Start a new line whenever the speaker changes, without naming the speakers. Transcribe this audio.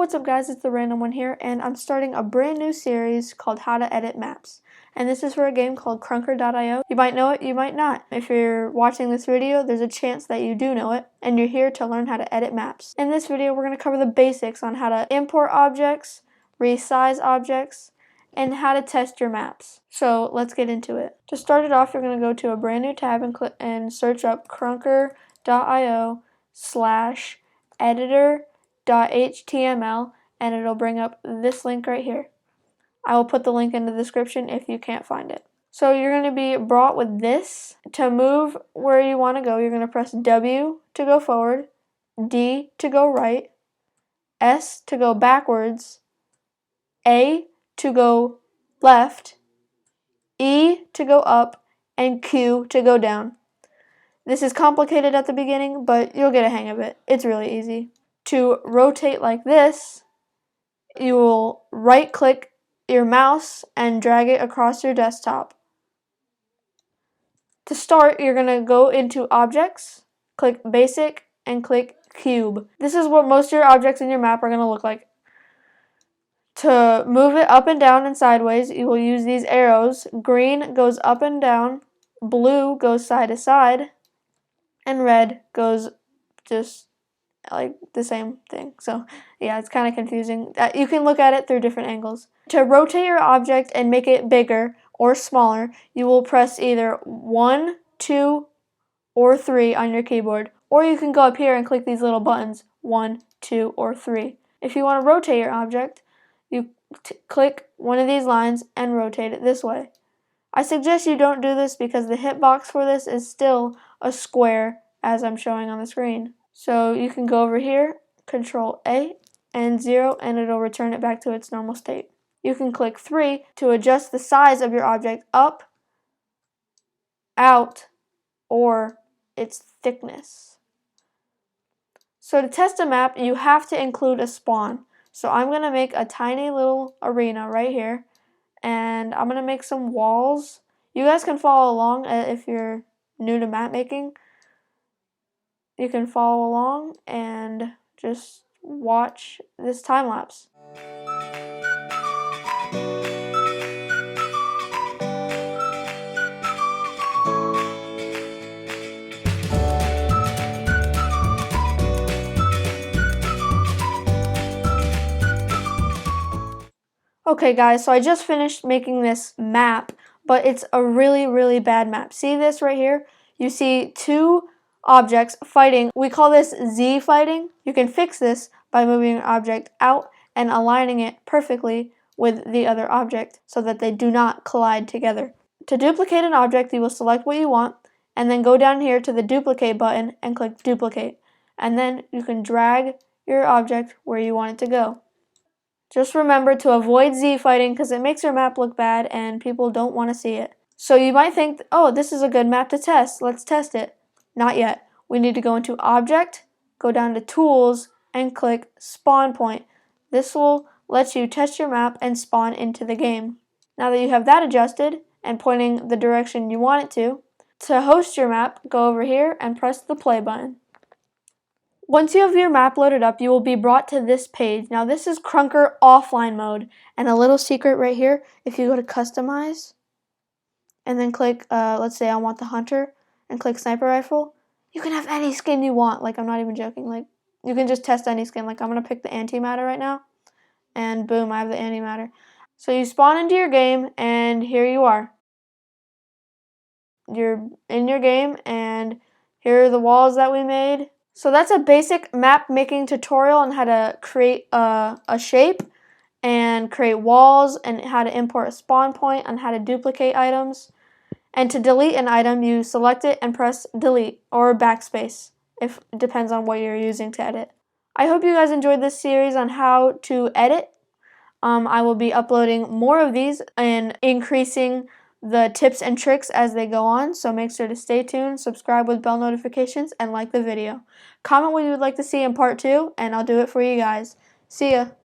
What's up guys, it's the Random One here, and I'm starting a brand new series called How to Edit Maps. And this is for a game called Crunker.io. You might know it, you might not. If you're watching this video, there's a chance that you do know it, and you're here to learn how to edit maps. In this video, we're going to cover the basics on how to import objects, resize objects, and how to test your maps. So let's get into it. To start it off, you're going to go to a brand new tab and search up crunker.io/editor.html, and it'll bring up this link right here. I will put the link in the description if you can't find it. So you're going to be brought with this. To move where you want to go, you're going to press W to go forward, D to go right, S to go backwards, A to go left, E to go up, and Q to go down. This is complicated at the beginning, but you'll get a hang of it. It's really easy. To rotate like this, you will right-click your mouse and drag it across your desktop. To start, you're going to go into Objects, click Basic, and click Cube. This is what most of your objects in your map are going to look like. To move it up and down and sideways, you will use these arrows. Green goes up and down, blue goes side to side, and red goes just like the same thing. So yeah, it's kind of confusing. You can look at it through different angles. To rotate your object and make it bigger or smaller, you will press either 1, 2, or 3 on your keyboard. Or you can go up here and click these little buttons, 1, 2, or 3. If you want to rotate your object, you click one of these lines and rotate it this way. I suggest you don't do this because the hitbox for this is still a square as I'm showing on the screen. So you can go over here, Control A and 0, and it'll return it back to its normal state. You can click 3 to adjust the size of your object up, out, or its thickness. So to test a map, you have to include a spawn. So I'm going to make a tiny little arena right here, and I'm going to make some walls. You guys can follow along if you're new to map making. You can follow along and just watch this time lapse. Okay guys, so I just finished making this map, but it's a really bad map. See this right here? You see two objects fighting. We call this Z fighting. You can fix this by moving your object out and aligning it perfectly with the other object so that they do not collide together. To duplicate an object, you will select what you want and then go down here to the duplicate button and click duplicate. And then you can drag your object where you want it to go. Just remember to avoid Z fighting because it makes your map look bad and people don't want to see it. So you might think, oh, this is a good map to test. Let's test it. Not yet. We need to go into Object, go down to Tools, and click Spawn Point. This will let you test your map and spawn into the game. Now that you have that adjusted and pointing the direction you want it to host your map, go over here and press the play button. Once you have your map loaded up, you will be brought to this page. Now this is Crunker offline mode, and a little secret right here, if you go to Customize and then click, let's say I want the Hunter, and click Sniper Rifle, you can have any skin you want. Like, I'm not even joking. Like, you can just test any skin. Like, I'm going to pick the antimatter right now, and boom, I have the antimatter. So you spawn into your game, and here you are. You're in your game, and here are the walls that we made. So that's a basic map making tutorial on how to create a shape and create walls and how to import a spawn point and how to duplicate items. And to delete an item, you select it and press delete or backspace. It depends on what you're using to edit. I hope you guys enjoyed this series on how to edit. I will be uploading more of these and increasing the tips and tricks as they go on, so make sure to stay tuned, subscribe with bell notifications, and like the video. Comment what you would like to see in part 2, and I'll do it for you guys. See ya!